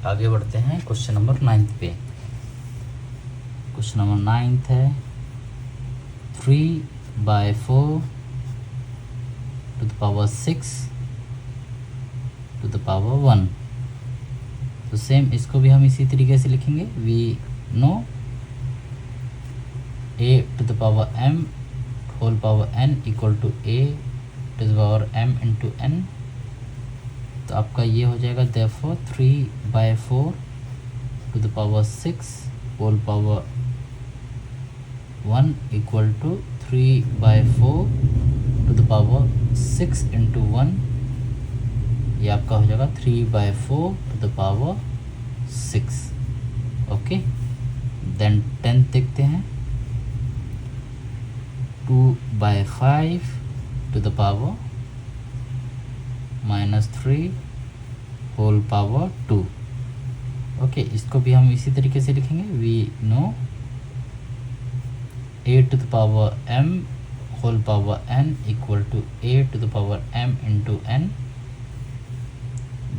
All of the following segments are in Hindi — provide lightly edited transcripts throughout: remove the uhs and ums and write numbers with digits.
आगे बढ़ते हैं क्वेश्चन नंबर 9 पे। क्वेश्चन नंबर 9 है 3/4 to the power 6 to the power 1। तो सेम इसको भी हम इसी तरीके से लिखेंगे। We know a to the power m whole power n equal to a to the power m into n। तो आपका ये हो जाएगा therefore 3/4 to the power 6 whole power 1 equal to 3/4 to the power 6 into 1। ये आपका हो जाएगा 3/4 to the power 6। Okay, then 10 देखते हैं 2/5 to the power -3 whole power 2। Okay, इसको भी हम इसी तरीके से लिखेंगे। We know a to the power m whole power n equal to a to the power m into n।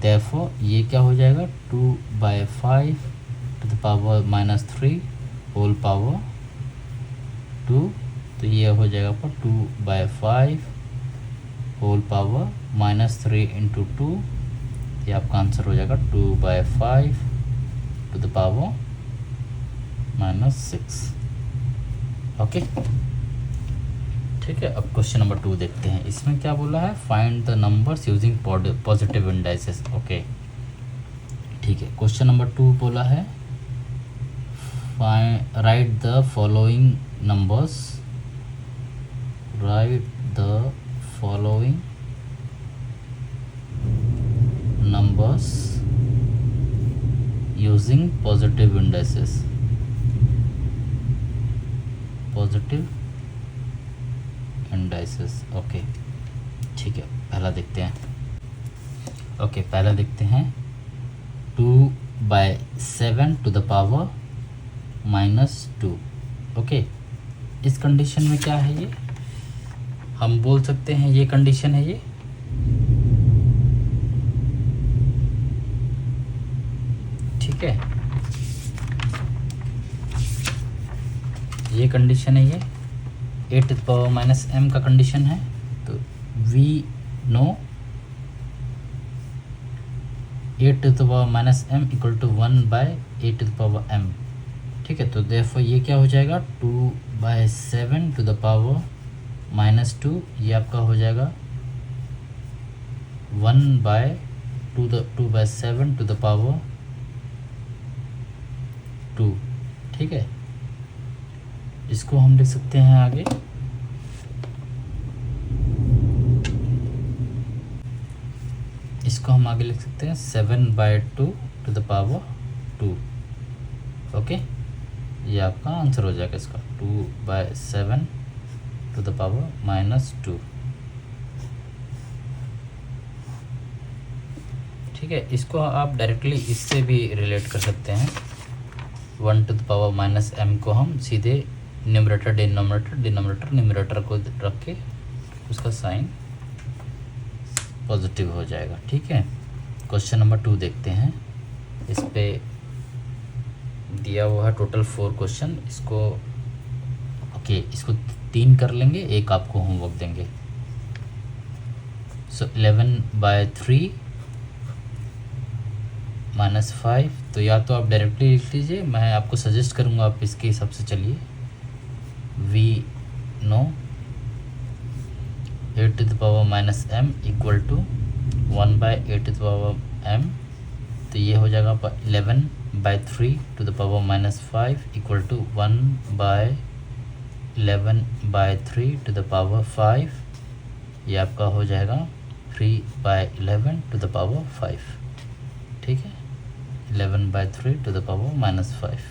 therefore ये क्या हो जाएगा 2/5 to the power -3 whole power 2। तो ये हो जाएगा पर 2/5 होल पावर -3 इंटू 2। ये आपका आंसर हो जाएगा 2/5 to the power -6। ओके, ठीक है। अब क्वेश्चन नंबर 2 देखते हैं। इसमें क्या बोला है, find the numbers using positive indices. Okay, ठीक है। क्वेश्चन नंबर 2 बोला है right the following numbers, write the following numbers using positive indices। Positive indices. Okay, ठीक है। पहला देखते हैं। ओके, पहला देखते हैं 2/7 to the power -2। ओके, इस कंडीशन में क्या है, ये हम बोल सकते हैं ये कंडीशन है, ये ठीक है, ये कंडीशन है, ये a to the power -m का कंडीशन है। तो we know a to the power -m equal to 1/a to the power m। ठीक है, तो therefore ये क्या हो जाएगा 2/7 to the power -2। ये आपका हो जाएगा 2/7 to the power 2। ठीक है, इसको हम लिख सकते हैं आगे, इसको हम आगे लिख सकते हैं 7/2 to the power 2। ओके, ये आपका आंसर हो जाएगा इसका 2/7 to the power -2। ठीक है, इसको आप डायरेक्टली इससे भी रिलेट कर सकते हैं। 1 to the power -m को हम सीधे न्यूमरेटर डिनोमिनेटर न्यूमरेटर को रख के उसका साइन पॉजिटिव हो जाएगा। ठीक है, क्वेश्चन नंबर 2 देखते हैं। इस पे दिया हुआ है टोटल 4 क्वेश्चन। इसको ओके, इसको 3 कर लेंगे, एक आपको होमवर्क देंगे। सो 11/3 -5। तो या तो आप डायरेक्टली लिख लीजिए, मैं आपको सजेस्ट करूँगा आप इसके हिसाब से चलिए। We know a to the power -m equal to 1/a to the power m। तो ये हो जाएगा 11/3 to the power -5 equal to 1/11/3 to the power 5। ये आपका हो जाएगा 3/11 to the power 5। ठीक है, 11/3 to the power -5।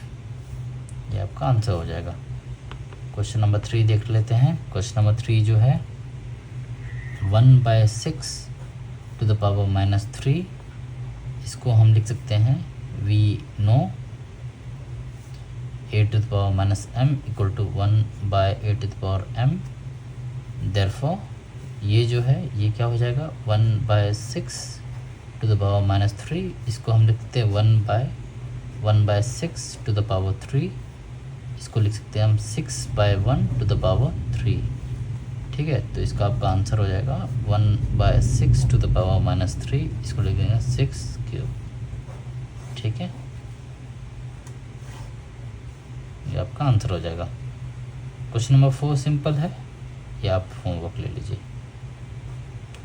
ये आपका आंसर हो जाएगा। क्वेश्चन नंबर 3 देख लेते हैं। क्वेश्चन नंबर 3 जो है 1/6 to the power -3। इसको हम लिख सकते हैं we know a to the power -m equal to 1/a to the power m। Therefore ये जो है ये क्या हो जाएगा 1/6 टू द पावर -3, इसको हम लिखते हैं 1/6 टू द पावर 3, इसको लिख सकते हैं हम 6/1 टू द पावर 3। ठीक है, तो इसका आपका आंसर हो जाएगा 1/6 टू द पावर -3, इसको लिख देंगे 6³ ठीक है, ये आपका आंसर हो जाएगा। क्वेश्चन नंबर 4 सिंपल है, ये आप होमवर्क ले लीजिए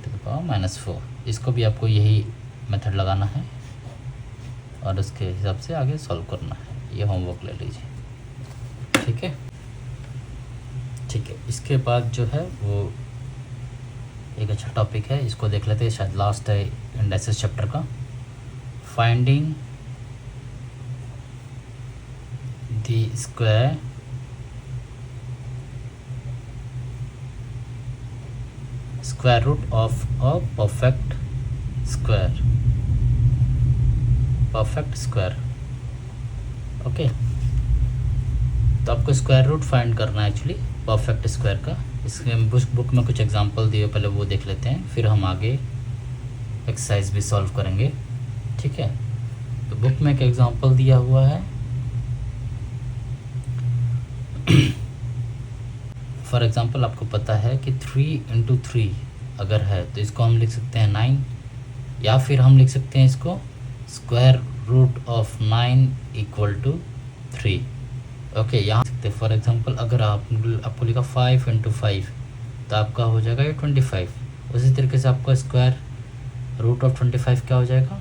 टू द पावर -4। इसको भी आपको यही मेथड लगाना है और उसके हिसाब से आगे सॉल्व करना है, ये होमवर्क ले लीजिए ठीक है। ठीक है, इसके बाद जो है वो एक अच्छा टॉपिक है, इसको देख लेते हैं, शायद लास्ट है इंडाइसेस चैप्टर का। Finding the square root of a perfect square okay. तो आपको स्क्वायर रूट फाइंड करना है एक्चुअली परफेक्ट स्क्वायर का। इसमें बुक में कुछ एग्जांपल दिए, पहले वो देख लेते हैं, फिर हम आगे एक्सरसाइज भी सॉल्व करेंगे ठीक है। तो बुक में एक एग्जांपल दिया हुआ है, फॉर एग्जांपल आपको पता है कि 3 × 3 अगर है तो इसको हम लिख सकते हैं 9, या फिर हम लिख सकते हैं इसको स्क्वायर रूट ऑफ 9 = 3 ओके। यहाँ सकते फॉर एग्जांपल अगर आपको लिखा 5 × 5 तो आपका हो जाएगा ये 25। उसी तरीके से आपका स्क्वायर रूट ऑफ 25 क्या हो जाएगा,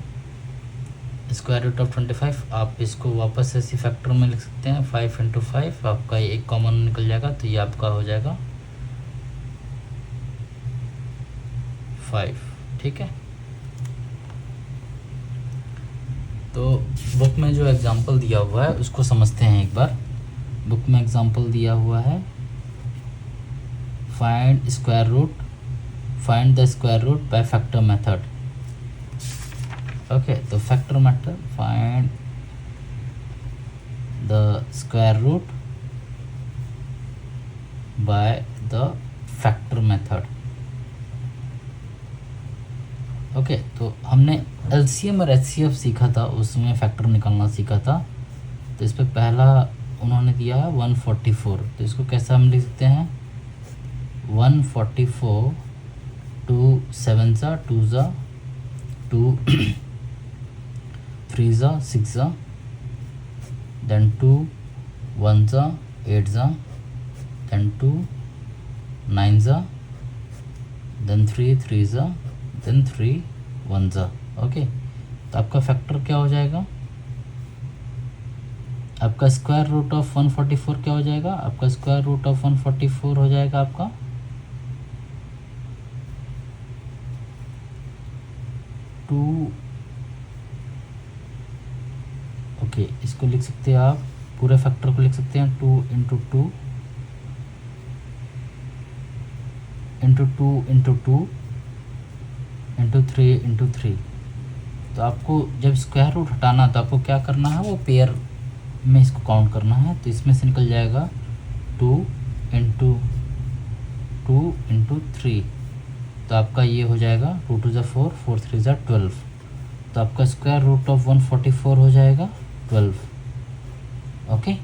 स्क्वायर रूट ऑफ 25। आप इसको वापस ऐसी फैक्टर में लिख सकते हैं 5 × 5, आपका ये एक कॉमन निकल जाएगा तो ये आपका हो जाएगा 5 ठीक है। तो बुक में जो एग्जांपल दिया हुआ है उसको समझते हैं एक बार। बुक में एग्जांपल दिया हुआ है, find the square root by factor method okay. तो factor method, find the square root by the factor method okay. तो हमने एलसीएम और एचसीएफ सीखा था, उसमें फैक्टर निकालना सीखा था। तो इस पर पहला उन्होंने दिया है 144, तो इसको कैसे हम लिख सकते हैं 144 2 7 ज़ा 2 ज़ा 2 3 ज़ा 6 ज़ा देन 2 1 ज़ा 8 ज़ा देन 2 9 ज़ा देन 3 3 ज़ा देन 3 1 ज़ा ओके। तो आपका फैक्टर क्या हो जाएगा, आपका स्क्वायर रूट ऑफ 144 क्या हो जाएगा, आपका स्क्वायर रूट ऑफ 144 हो जाएगा आपका 2 ओके। इसको लिख सकते हैं आप, पूरे फैक्टर को लिख सकते हैं 2 × 2 × 2 × 2 × 3 × 3। तो आपको जब स्क्वायर रूट हटाना तो आपको क्या करना है, वो पेयर में इसको काउंट करना है। तो इसमें से निकल जाएगा 2 × 2 × 3, तो आपका ये हो जाएगा 2 2 ज़ा 4 4 3 ज़ा 12। तो आपका स्क्वायर रूट ऑफ 144 हो जाएगा 12 ओके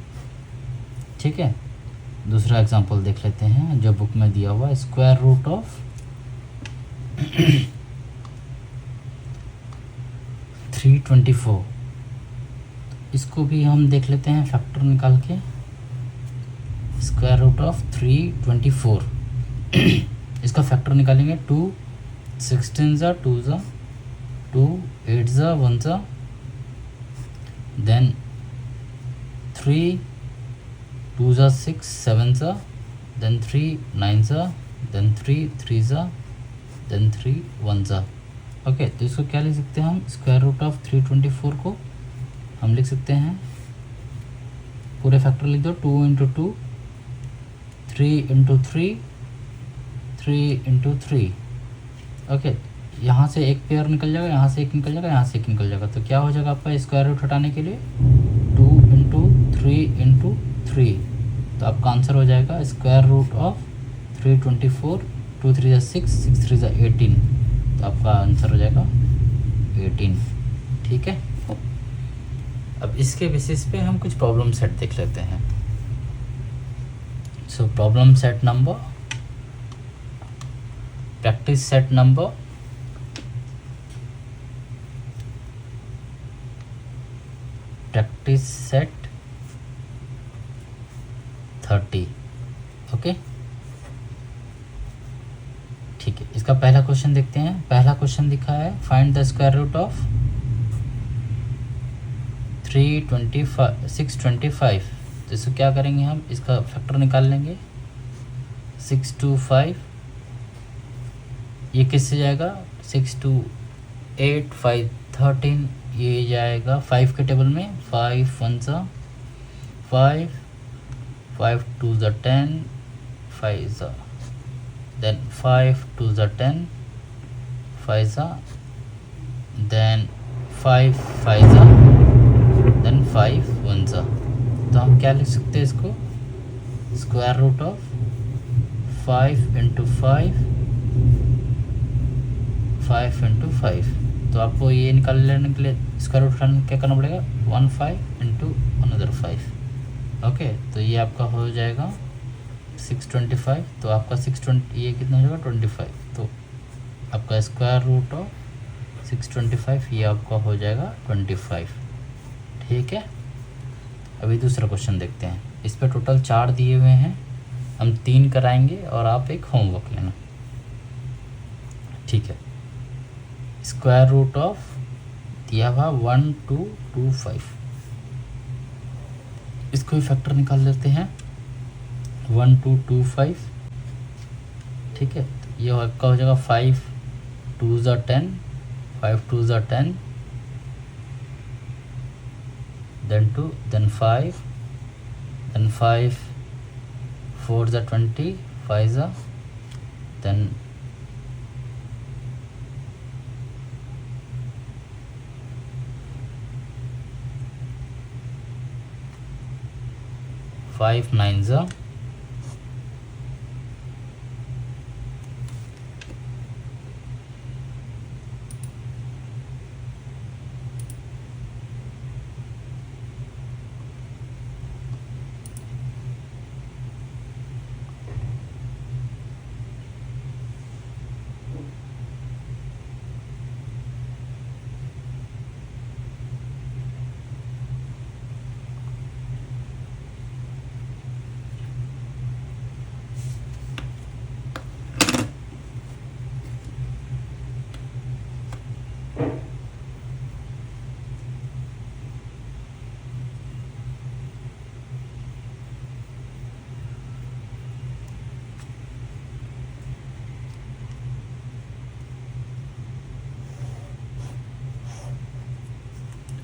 ठीक है। दूसरा एग्जांपल देख लेते हैं जो बुक में दिया हुआ है, स्क्वायर रूट ऑफ 324। इसको भी हम देख लेते हैं फैक्टर निकाल के, स्क्वायर रूट ऑफ 324 इसका फैक्टर निकालेंगे 2 16 ज़ा 2 ज़ा 2 8 ज़ा 1 ज़ा देन 3 2 ज़ा 6 7 ज़ा देन 3 9 ज़ा देन 3 3 ज़ा देन 3 1 ज़ा ओके। तो इसको क्या लिख सकते हैं हम, स्क्वायर रूट ऑफ 324 को हम लिख सकते हैं, पूरे फैक्टर लिख दो 2 × 2 3 × 3 3 × 3 ओके। यहाँ से एक पेयर निकल जाएगा, यहाँ से एक निकल जाएगा, यहाँ से एक निकल जाएगा। तो क्या हो जाएगा आपका स्क्वायर रूट हटाने के लिए 2 × 3 × 3। तो आपका आंसर हो जाएगा स्क्वायर रूट ऑफ 324 2 3 ज़ा 6 6 3 ज़ा 18। तो आपका आंसर हो जाएगा 18। ठीक है, अब इसके बेसिस पे हम कुछ प्रॉब्लम सेट देख लेते हैं। So problem set number, practice set number, practice set 30। Okay, ठीक है, इसका पहला क्वेश्चन देखते हैं। पहला क्वेश्चन दिखा है find the square root of 625। तो इसको क्या करेंगे, हम इसका फैक्टर निकाल लेंगे। 625 ये किससे जाएगा, 6 2 8 5 13, ये जाएगा 5 के टेबल में। 5 1 सा 5, 5 2 ज़ा 10, 5 ज़ा, then 5 2 ज़ा 10, 5 ज़ा, then 5 5 ज़ा, then 5 1 ज़ा। तो हम क्या लिख सकते हैं इसको, square root of 5 into 5, 5 into 5। तो आपको ये निकाल लेने के लिए स्क्वायर रूट क्या करना पड़ेगा, 1 5 इंटू अनदर 5। ओके, तो ये आपका हो जाएगा 625। तो आपका 620 ये कितना हो जाएगा 25। तो आपका स्क्वायर रूट ऑफ 625 ये आपका हो जाएगा 25। ठीक है, अभी दूसरा क्वेश्चन देखते हैं। इस पर टोटल 4 दिए हुए हैं, हम 3 कराएंगे और आप एक होमवर्क लेना। ठीक है, स्क्वायर रूट ऑफ दिया हुआ 1 2 2 5, इसको भी फैक्टर निकाल लेते हैं। 1 2 2 5। ठीक है, तो ये आपका हो जाएगा 5 2 ज़ा 10, 5 2 ज़ा 10, then 2, then 5, then 5 4 ज़ा 20, 5 ज़ा, then 5 9 ज़ा,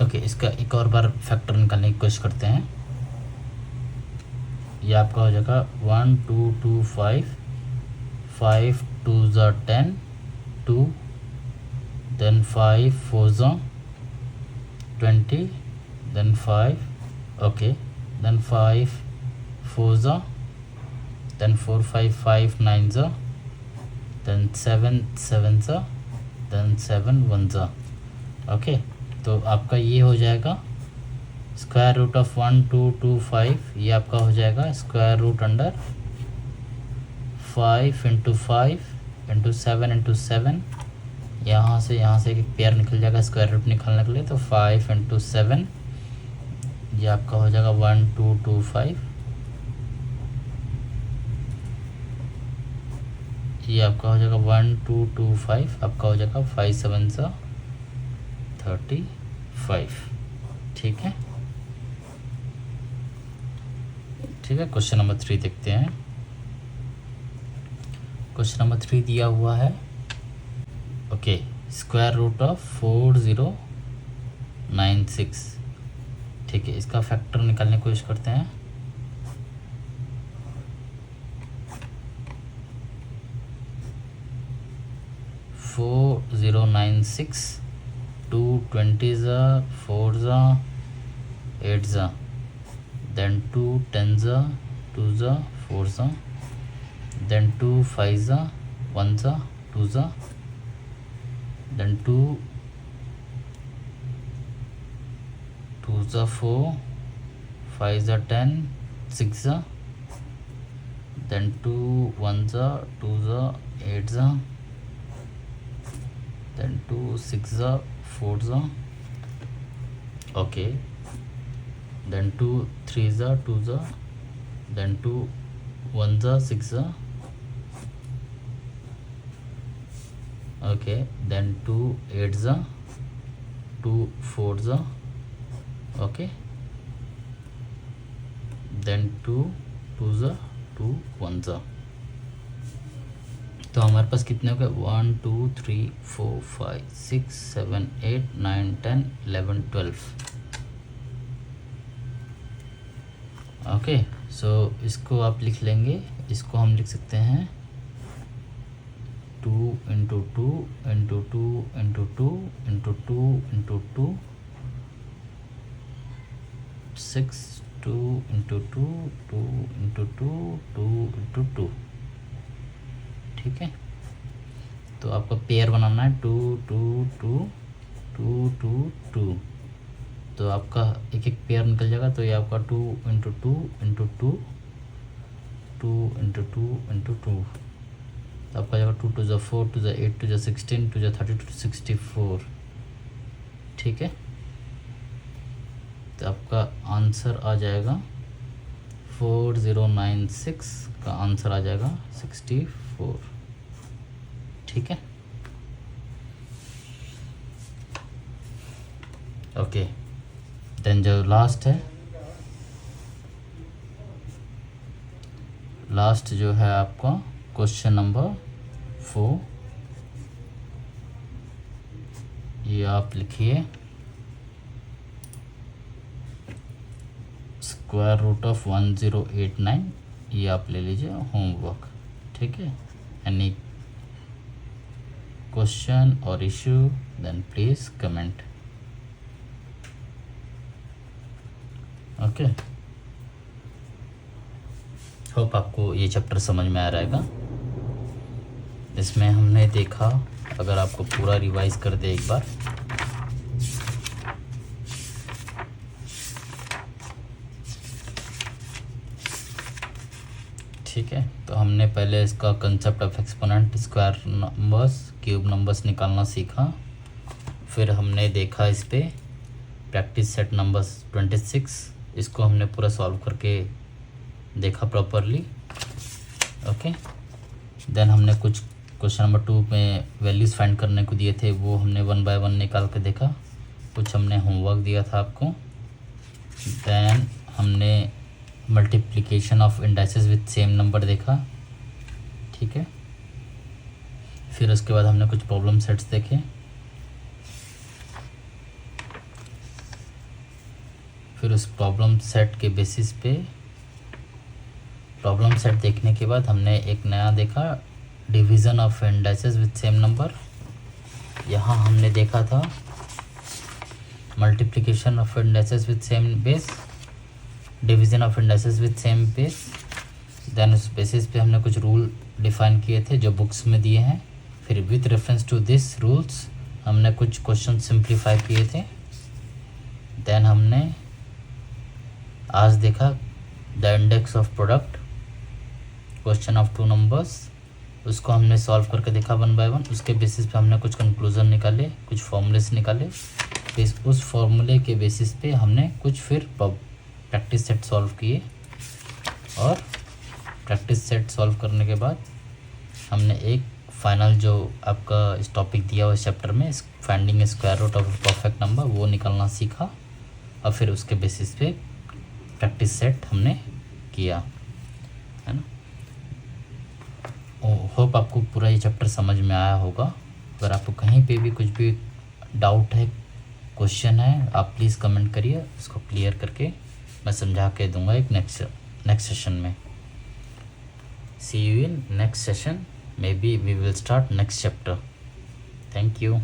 ओके, इसका एक और बार फैक्टर निकालने की कोशिश करते हैं। ये आपका हो जाएगा 1 2 2 5, 5 2 ज़ा 10 2, then 5 4 ज़ा 20, then 5, okay, then 5 4 ज़ा, then 4 5 5 9 ज़ा, then 7 7 ज़ा, then 7 1 ज़ा। ओके, तो आपका ये हो जाएगा स्क्वायर रूट ऑफ 1 2 2 5, ये आपका हो जाएगा square root under 5 into 5 into 7 into 7। यहाँ से एक पेयर निकल जाएगा स्क्वायर रूट निकालने के लिए। तो 5 इंटू 7 ये आपका हो जाएगा 1 2 2 5, ये आपका हो जाएगा 1 2 2 5, आपका हो जाएगा 5 7 सा 35। ठीक है, ठीक है। क्वेश्चन नंबर 3 देखते हैं। क्वेश्चन नंबर 3 दिया हुआ है, ओके, स्क्वायर रूट ऑफ 4096। ठीक है, इसका फैक्टर निकालने की कोशिश करते हैं। फोर 096, 2 20 ज़ा, 4 ज़ा, 8 ज़ा, then 2 10 ज़ा, 2 ज़ा, 4 ज़ा, then 2 5 ज़ा, 1 ज़ा, 2 ज़ा, then 2 2 ज़ा 4, 5 ज़ा 10, 6 ज़ा, then 2 1 ज़ा 2 ज़ा 8 ज़ा, then 2 6 ज़ा 4 ज़ा, okay, then 2 3 ज़ा 2 ज़ा, then 2 1 ज़ा 6 ज़ा, okay, then 2 8 ज़ा 2 4 ज़ा, okay, then 2 2 ज़ा 2 1 ज़ा। तो हमारे पास कितने हो गए 1 2 3 4 5 6 7 8 9 10 11 12। ओके, सो इसको आप लिख लेंगे, इसको हम लिख सकते हैं 2 into 2 into 2 into 2 into 2 into 2 6 2 into 2 2 into 2 2 into 2। ठीक है, तो आपको पेयर बनाना है 2 2 2 2 2 2, तो आपका एक एक पेयर निकल जाएगा। तो ये आपका 2 इंटू 2 इंटू 2 2 इंटू 2 इंटू 2, तो आपका जाएगा 2 2 ज़ा 4 2 ज़ा 8 2 ज़ा 16 2 ज़ा 32 64। ठीक है, तो आपका आंसर आ जाएगा 4096 का आंसर आ जाएगा 64। ठीक है, ओके, देन जो लास्ट है, लास्ट जो है आपका क्वेश्चन नंबर 4, ये आप लिखिए स्क्वायर रूट ऑफ 1089, ये आप ले लीजिए होमवर्क। ठीक है, एनी क्वेश्चन और issue then please comment. Okay, hope आपको ये चैप्टर समझ में आ रहेगा। इसमें हमने देखा, अगर आपको पूरा रिवाइज कर दे एक बार, ठीक है, तो हमने पहले इसका concept of exponent, square numbers, cube numbers निकालना सीखा। फिर हमने देखा इस पे प्रैक्टिस सेट नंबर्स 26, इसको हमने पूरा सॉल्व करके देखा प्रॉपरली। ओके, देन हमने कुछ क्वेश्चन नंबर 2 में वैल्यूज़ फाइंड करने को दिए थे, वो हमने 1 बाय 1 निकाल के देखा। कुछ हमने होमवर्क दिया था आपको। देन हमने multiplication of indices with same number देखा। ठीक है, फिर उसके बाद हमने कुछ प्रॉब्लम सेट्स देखे। फिर उस प्रॉब्लम सेट के बेसिस पे, प्रॉब्लम सेट देखने के बाद हमने एक नया देखा, division of indices with same number. यहाँ हमने देखा था multiplication of indices with same base, division of indices with same base. Then उस बेसिस पे हमने कुछ रूल डिफाइन किए थे जो बुक्स में दिए हैं। फिर with reference to this rules हमने कुछ क्वेश्चन सिंप्लीफाई किए थे। देन हमने आज देखा the index of product, question of 2 numbers, उसको हमने सॉल्व करके देखा 1 बाय 1। उसके बेसिस पे हमने कुछ कंक्लूज़न निकाले, कुछ फॉर्मूलेस निकाले। फिर उस फॉर्मूले के बेसिस पे हमने कुछ फिर प्रैक्टिस सेट सॉल्व किए, और प्रैक्टिस सेट सॉल्व करने के बाद हमने एक फाइनल जो आपका इस टॉपिक दिया हुआ इस चैप्टर में, finding square root of perfect number, वो निकालना सीखा। और फिर उसके बेसिस पे प्रैक्टिस सेट हमने किया, है ना। होप आपको पूरा ये चैप्टर समझ में आया होगा। अगर आपको कहीं पे भी कुछ भी डाउट है, क्वेश्चन है, आप प्लीज़ कमेंट करिए, उसको क्लियर करके मैं समझा के दूंगा एक नेक्स्ट सेशन में। See you in next session, maybe we will start next chapter. Thank you.